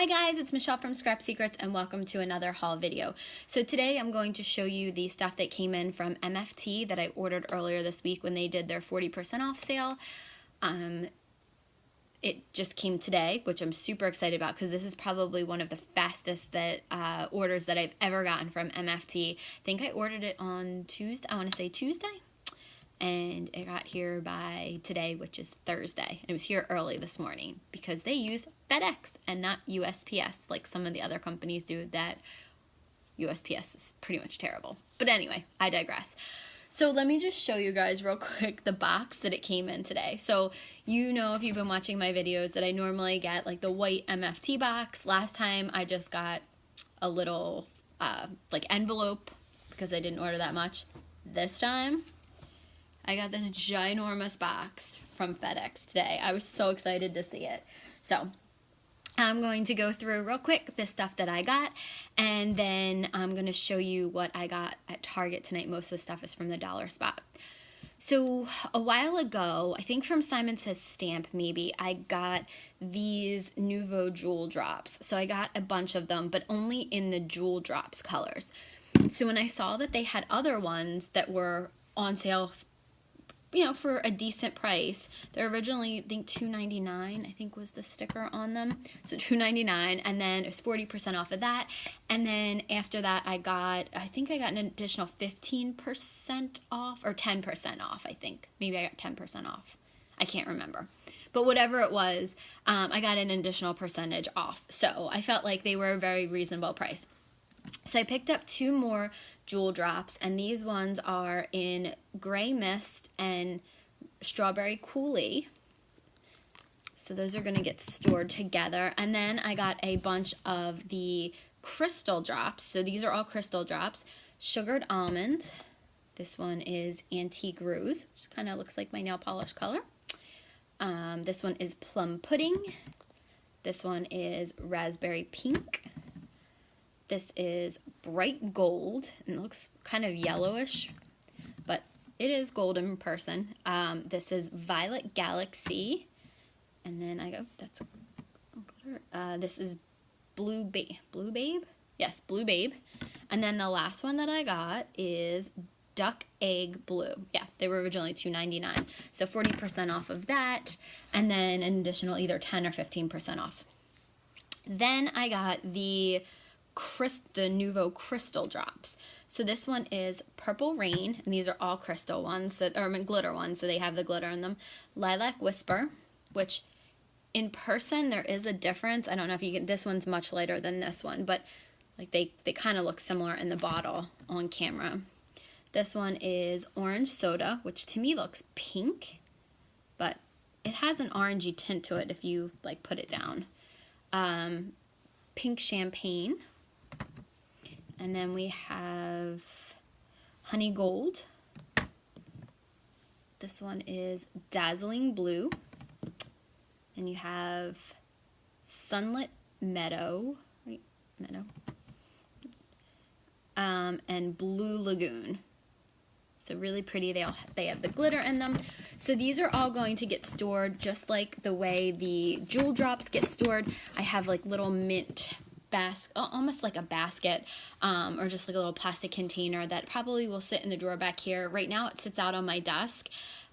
Hi guys, it's Michelle from Scrap Secrets and welcome to another haul video. So today I'm going to show you the stuff that came in from MFT that I ordered earlier this week when they did their 40% off sale. It just came today, which I'm super excited about because this is probably one of the fastest orders that I've ever gotten from MFT. I think I ordered it on Tuesday, I want to say Tuesday. And it got here by today, which is Thursday. And it was here early this morning because they use FedEx and not USPS like some of the other companies do. That USPS is pretty much terrible. But anyway, I digress. So let me just show you guys real quick the box that it came in today. So you know, if you've been watching my videos, that I normally get like the white MFT box. Last time I just got a little like envelope because I didn't order that much. This time I got this ginormous box from FedEx today. I was so excited to see it. So I'm going to go through real quick the stuff that I got, and then I'm going to show you what I got at Target tonight. Most of the stuff is from the dollar spot. So a while ago, I think from Simon Says Stamp maybe, I got these Nouveau Jewel Drops. So I got a bunch of them, but only in the Jewel Drops colors. So when I saw that they had other ones that were on sale, you know, for a decent price. They're originally, I think, $2.99, I think was the sticker on them. So $2.99, and then it was 40% off of that. And then after that, I think I got an additional 15% off, or 10% off, I think. Maybe I got 10% off. I can't remember. But whatever it was, I got an additional percentage off. So I felt like they were a very reasonable price. So I picked up two more Jewel Drops, and these ones are in Gray Mist and Strawberry Coulis. So those are going to get stored together. And then I got a bunch of the Crystal Drops. So these are all Crystal Drops. Sugared Almond. This one is Antique Rose, which kind of looks like my nail polish color. This one is Plum Pudding. This one is Raspberry Pink. This is Bright Gold, and it looks kind of yellowish, but it is gold in person. This is Violet Galaxy, and then I go, that's glitter. This is Blue Babe? Yes, Blue Babe. And then the last one that I got is Duck Egg Blue. Yeah, they were originally $2.99, so 40% off of that, and then an additional either 10 or 15% off. Then I got the Nouveau Crystal Drops. So this one is Purple Rain, and these are all crystal ones, or glitter ones, so they have the glitter in them. Lilac Whisper, which in person there is a difference. I don't know if you can, this one's much lighter than this one, but like they kind of look similar in the bottle on camera. This one is Orange Soda, which to me looks pink, but it has an orangey tint to it if you like put it down. Pink Champagne. And then we have Honey Gold. This one is Dazzling Blue. And you have Sunlit Meadow. And Blue Lagoon. So really pretty. They have the glitter in them. So these are all going to get stored just like the way the Jewel Drops get stored. I have like little mint basket, almost like a basket, or just like a little plastic container that probably will sit in the drawer back here. Right now it sits out on my desk,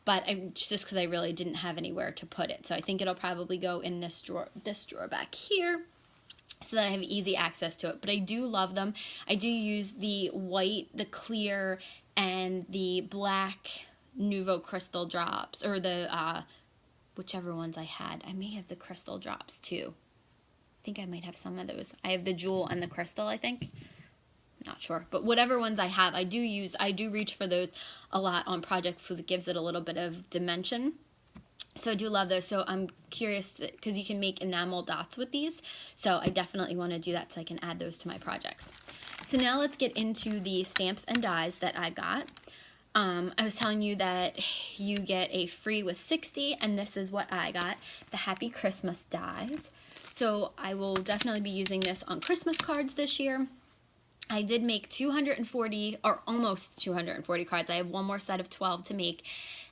but just because I really didn't have anywhere to put it. So I think it'll probably go in this drawer back here, so that I have easy access to it. But I do love them. I do use the white, the clear, and the black Nouveau Crystal Drops, or the whichever ones I had. I may have the Crystal Drops too. I think I might have some of those. I have the Jewel and the Crystal, I think. Not sure. But whatever ones I have, I do reach for those a lot on projects because it gives it a little bit of dimension. So I do love those. So I'm curious because you can make enamel dots with these. So I definitely want to do that so I can add those to my projects. So now let's get into the stamps and dies that I got. I was telling you that you get a free with 60, and this is what I got, the Happy Christmas dies. So I will definitely be using this on Christmas cards this year. I did make 240, or almost 240 cards. I have one more set of 12 to make,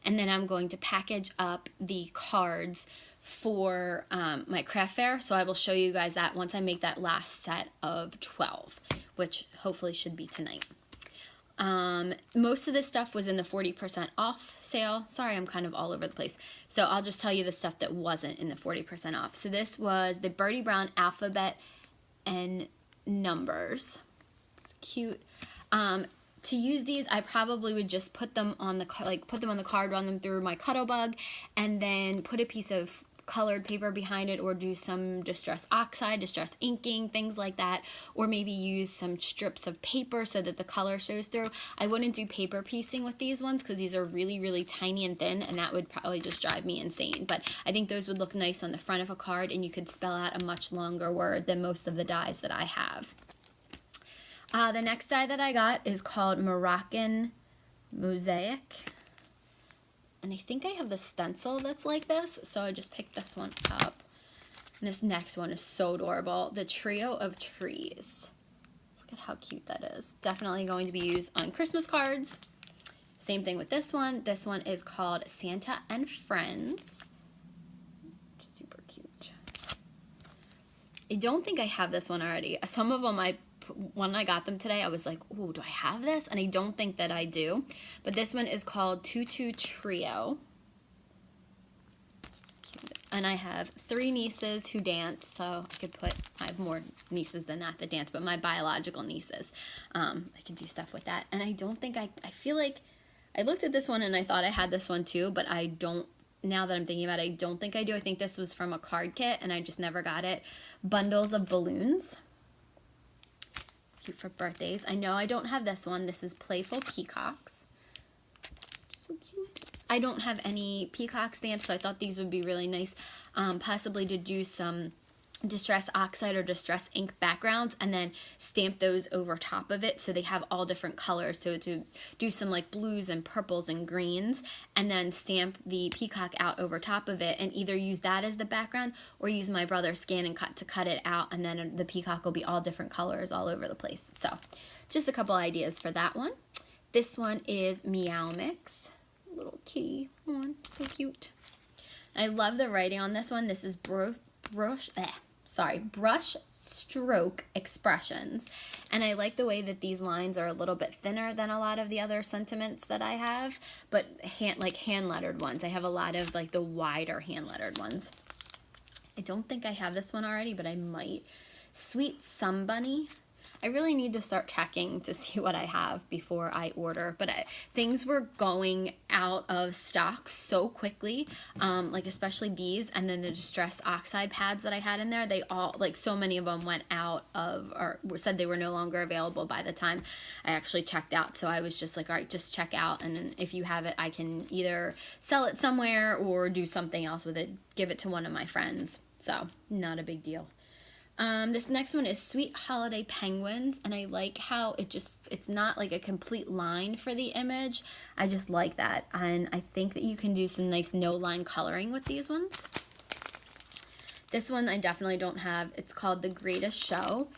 and then I'm going to package up the cards for my craft fair. So I will show you guys that once I make that last set of 12, which hopefully should be tonight. Most of this stuff was in the 40% off sale. Sorry, I'm kind of all over the place. So I'll just tell you the stuff that wasn't in the 40% off. So this was the Birdie Brown alphabet and numbers. It's cute. To use these, I probably would just put them on the card, run them through my Cuttlebug, and then put a piece of colored paper behind it, or do some distress oxide, distress inking, things like that, or maybe use some strips of paper so that the color shows through. I wouldn't do paper piecing with these ones because these are really, really tiny and thin, and that would probably just drive me insane. But I think those would look nice on the front of a card, and you could spell out a much longer word than most of the dies that I have. The next die that I got is called Moroccan Mosaic. And I think I have the stencil that's like this, so I just picked this one up. And this next one is so adorable. The Trio of Trees. Look at how cute that is. Definitely going to be used on Christmas cards. Same thing with this one. This one is called Santa and Friends. Super cute. I don't think I have this one already. Some of them when I got them today, I was like, ooh, do I have this? And I don't think that I do. But this one is called Tutu Trio. And I have 3 nieces who dance, so I have more nieces than that dance, but my biological nieces. I can do stuff with that. And I don't think I feel like I looked at this one and I thought I had this one too, but I don't. Now that I'm thinking about it, I don't think I do. I think this was from a card kit and I just never got it. Bundles of balloons. Cute for birthdays. I know I don't have this one. This is Playful Peacocks. So cute. I don't have any peacock stamps, so I thought these would be really nice, possibly to do some distress oxide or distress ink backgrounds and then stamp those over top of it so they have all different colors. So to do some like blues and purples and greens and then stamp the peacock out over top of it and either use that as the background or use my brother's Scan and Cut to cut it out, and then the peacock will be all different colors all over the place. So just a couple ideas for that one. This one is Meow Mix. Little kitty one, so cute. I love the writing on this one. This is brush stroke expressions, and I like the way that these lines are a little bit thinner than a lot of the other sentiments that I have, but hand lettered ones. I have a lot of like the wider hand lettered ones. I don't think I have this one already, but I might. Sweet Sun Bunny. I really need to start checking to see what I have before I order, but things were going out of stock so quickly, like especially these, and then the distress oxide pads that I had in there, they all, like so many of them went out of, or said they were no longer available by the time I actually checked out. So I was just like, all right, just check out, and then if you have it, I can either sell it somewhere or do something else with it, give it to one of my friends. So not a big deal. This next one is Sweet Holiday Penguins, and I like how it's not like a complete line for the image. I just like that, and I think that you can do some nice no-line coloring with these ones. This one I definitely don't have. It's called The Greatest Show,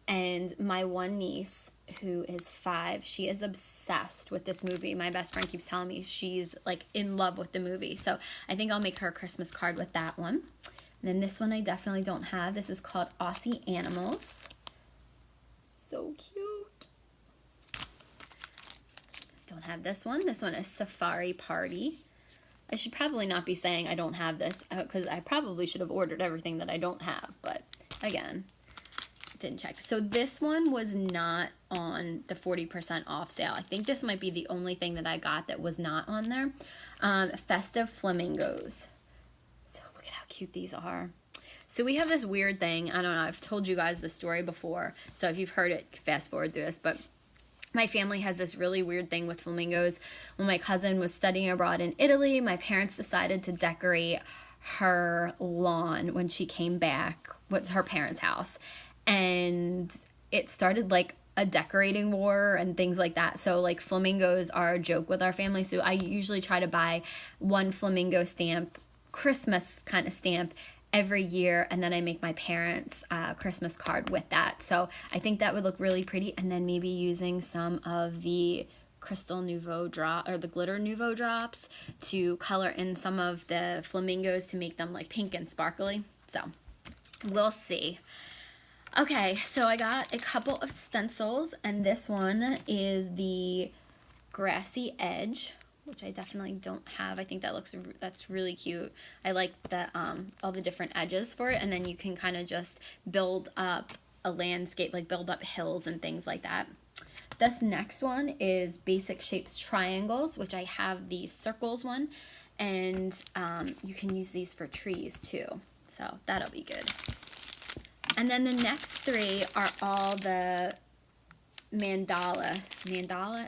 and my one niece, who is 5, she is obsessed with this movie. My best friend keeps telling me she's like in love with the movie, so I think I'll make her a Christmas card with that one. And then this one I definitely don't have. This is called Aussie Animals. So cute. Don't have this one. This one is Safari Party. I should probably not be saying I don't have this because I probably should have ordered everything that I don't have. But again, didn't check. So this one was not on the 40% off sale. I think this might be the only thing that I got that was not on there. Festive Flamingos. So look at how cute these are. So we have this weird thing. I don't know. I've told you guys the story before. So if you've heard it, fast forward through this. But my family has this really weird thing with flamingos. When my cousin was studying abroad in Italy, my parents decided to decorate her lawn when she came back with her parents' house. And it started like a decorating war and things like that. So like flamingos are a joke with our family. So I usually try to buy one flamingo stamp, Christmas kind of stamp, every year, and then I make my parents a Christmas card with that. So I think that would look really pretty, and then maybe using some of the Crystal Nouveau drop, or the glitter Nouveau drops, to color in some of the flamingos to make them like pink and sparkly. So we'll see. Okay, so I got a couple of stencils, and this one is the Grassy Edge, which I definitely don't have. I think that's really cute. I like the all the different edges for it, and then you can kind of just build up a landscape, like build up hills and things like that. This next one is Basic Shapes Triangles, which I have the circles one, and you can use these for trees too, so that'll be good. And then the next three are all the mandala,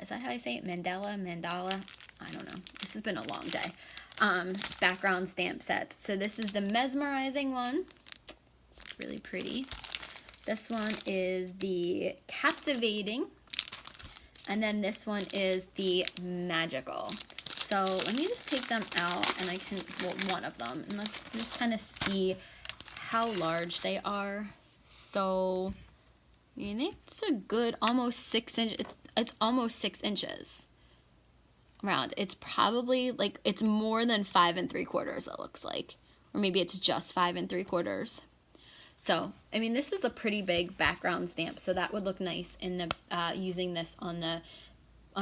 is that how I say it? Mandala, I don't know. This has been a long day. Background stamp sets. So this is the Mesmerizing one. It's really pretty. This one is the Captivating. And then this one is the Magical. So let me just take them out, and I can, well, one of them, and let's just kind of see how large they are. So, I mean, it's a good almost 6 inches. It's almost 6 inches around. It's probably like, it's more than 5 3/4, it looks like, or maybe it's just 5 3/4. So, I mean, this is a pretty big background stamp, so that would look nice in the using this on a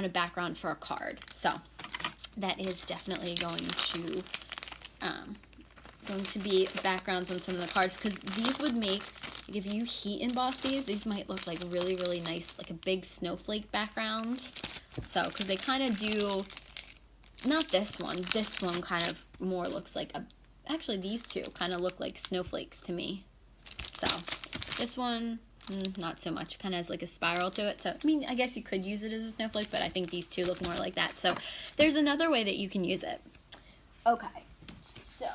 background for a card. So, that is definitely going to be backgrounds on some of the cards, because these would make, like, if you heat emboss these might look like really, really nice, like a big snowflake background. So, because they kind of do, not this one kind of more looks like actually these two kind of look like snowflakes to me. So, this one, not so much, kind of has like a spiral to it. So, I mean, I guess you could use it as a snowflake, but I think these two look more like that. So, there's another way that you can use it. Okay, so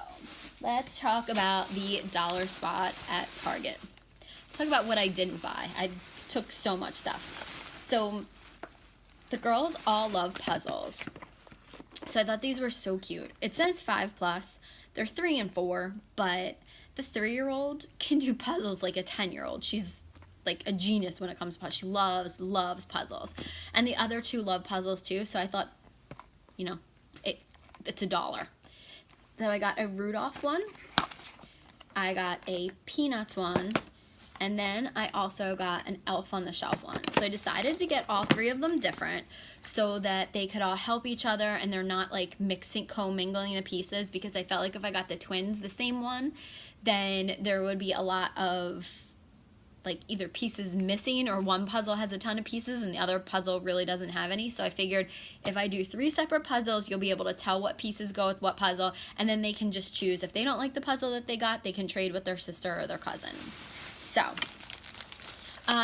let's talk about the dollar spot at Target. Let's talk about what I didn't buy. I took so much stuff. So, the girls all love puzzles. So, I thought these were so cute. It says 5+. They're 3 and 4, but the 3-year-old can do puzzles like a 10-year-old. She's like a genius when it comes to puzzles. She loves puzzles. And the other two love puzzles too, so I thought, you know, it's $1. So I got a Rudolph one, I got a Peanuts one, and then I also got an Elf on the Shelf one. So I decided to get all 3 of them different so that they could all help each other and they're not like commingling the pieces, because I felt like if I got the twins the same one, then there would be a lot of like either pieces missing, or one puzzle has a ton of pieces and the other puzzle really doesn't have any. So I figured if I do 3 separate puzzles, you'll be able to tell what pieces go with what puzzle, and then they can just choose. If they don't like the puzzle that they got, they can trade with their sister or their cousins. So,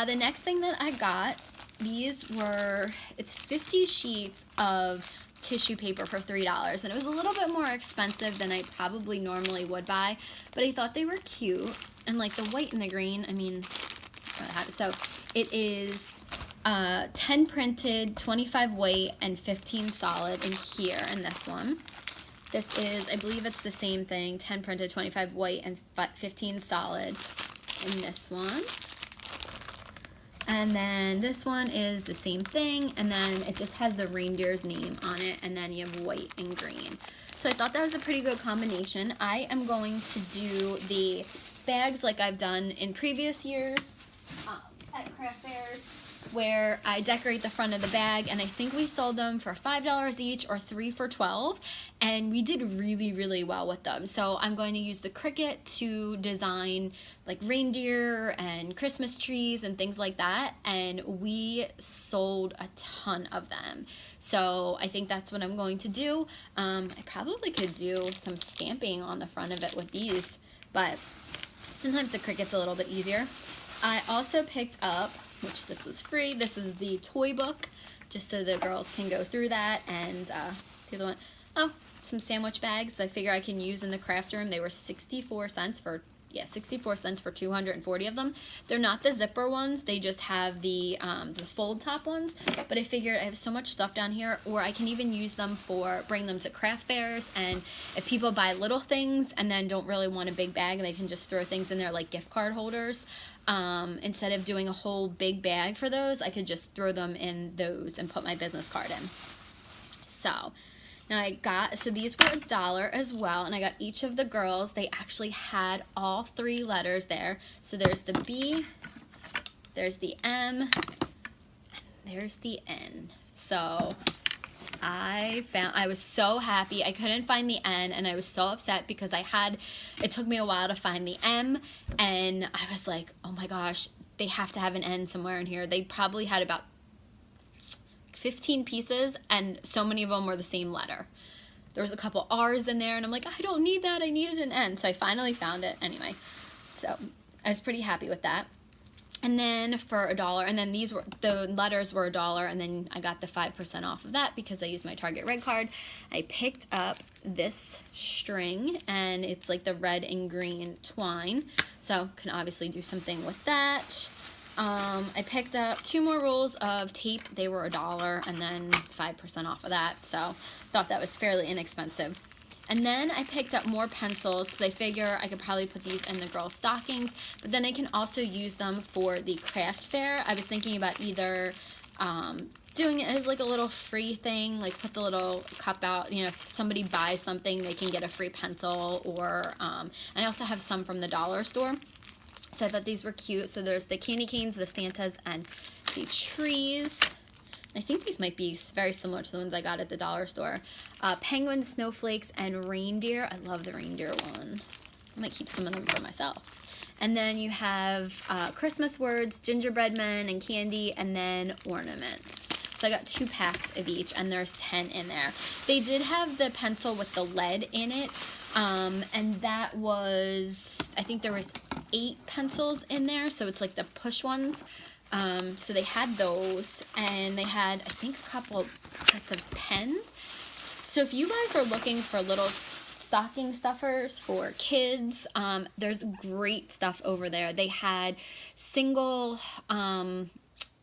the next thing that I got, it's 50 sheets of tissue paper for $3, and it was a little bit more expensive than I probably normally would buy, but I thought they were cute, and like the white and the green, I mean, so it is 10 printed, 25 white, and 15 solid in here in this one. This is, I believe it's the same thing, 10 printed, 25 white, and 15 solid in this one. And then this one is the same thing, and then it just has the reindeer's name on it, and then you have white and green. So I thought that was a pretty good combination. I am going to do the bags like I've done in previous years at craft fairs, where I decorate the front of the bag, and I think we sold them for $5 each or 3 for $12, and we did really, really well with them. So I'm going to use the Cricut to design like reindeer and Christmas trees and things like that, and we sold a ton of them. So I think that's what I'm going to do. I probably could do some stamping on the front of it with these, but sometimes the Cricut's a little bit easier. I also picked up, which this was free, this is the toy book, just so the girls can go through that, and see the one, oh, some sandwich bags I figure I can use in the craft room. They were 64 cents for 240 of them. They're not the zipper ones, they just have the fold top ones, but I figured I have so much stuff down here, or I can even use them bring them to craft fairs, and if people buy little things and then don't really want a big bag, they can just throw things in there like gift card holders. instead of doing a whole big bag for those, I could just throw them in those and put my business card in. So now so these were $1 as well, and I got each of the girls. They actually had all 3 letters there. So there's the B, there's the M, and there's the N. So I was so happy. I couldn't find the N, and I was so upset because it took me a while to find the M, and I was like, oh my gosh, they have to have an N somewhere in here. They probably had about 15 pieces, and so many of them were the same letter. There was a couple R's in there, and I'm like, I don't need that. I needed an N. So I finally found it anyway. So I was pretty happy with that. And then for $1, and then the letters were $1, and then I got the 5% off of that because I used my Target Red card. I picked up this string, and it's like the red and green twine, so can obviously do something with that. I picked up 2 more rolls of tape. They were $1, and then 5% off of that, so thought that was fairly inexpensive. And then I picked up more pencils because I figure I could probably put these in the girls' stockings, but then I can also use them for the craft fair. I was thinking about either doing it as like a little free thing, like put the little cup out, you know, if somebody buys something, they can get a free pencil, or I also have some from the dollar store. So I thought these were cute. So there's the candy canes, the Santas, and the trees. I think these might be very similar to the ones I got at the dollar store. Penguins, snowflakes, and reindeer. I love the reindeer one. I might keep some of them for myself. And then you have Christmas words, gingerbread men, and candy, and then ornaments. So I got 2 packs of each, and there's 10 in there. They did have the pencil with the lead in it, and that was, I think there was 8 pencils in there, so it's like the push ones. So they had those, and they had, I think, a couple sets of pens. So if you guys are looking for little stocking stuffers for kids, there's great stuff over there. They had single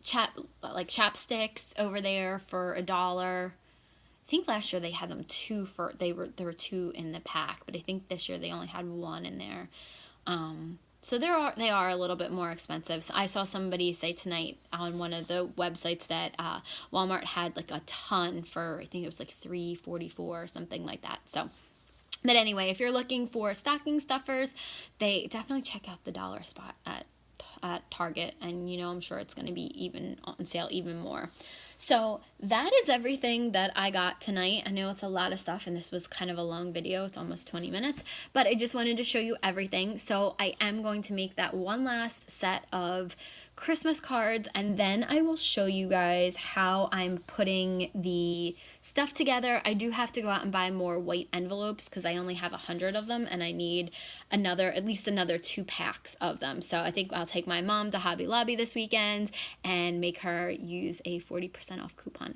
chapsticks over there for $1. I think last year they had them 2 for, there were 2 in the pack, but I think this year they only had 1 in there. So they are a little bit more expensive. So I saw somebody say tonight on one of the websites that Walmart had like a ton for, I think it was like $3.44 or something like that. So, but anyway, if you're looking for stocking stuffers, they definitely check out the dollar spot at Target, and you know, I'm sure it's going to be even on sale even more. So that is everything that I got tonight. I know it's a lot of stuff, and this was kind of a long video. It's almost 20 minutes, but I just wanted to show you everything. So I am going to make that one last set of Christmas cards, and then I will show you guys how I'm putting the stuff together. I do have to go out and buy more white envelopes because I only have 100 of them, and I need at least another 2 packs of them. So I think I'll take my mom to Hobby Lobby this weekend and make her use a 40% off coupon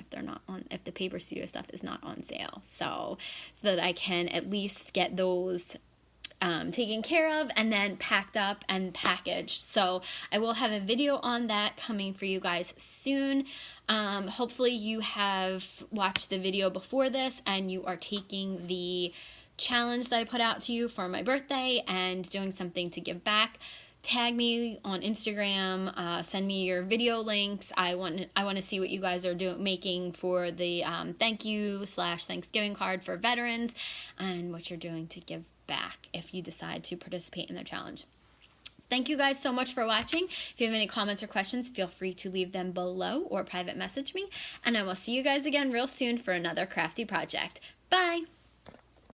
if the Paper Studio stuff is not on sale. So that I can at least get those taken care of and then packed up and packaged. So I will have a video on that coming for you guys soon. Hopefully you have watched the video before this and you are taking the challenge that I put out to you for my birthday and doing something to give back. Tag me on Instagram, send me your video links. I want to see what you guys are making for the thank you / Thanksgiving card for veterans, and what you're doing to give back if you decide to participate in the challenge. Thank you guys so much for watching. If you have any comments or questions, feel free to leave them below or private message me, and I will see you guys again real soon for another crafty project. Bye!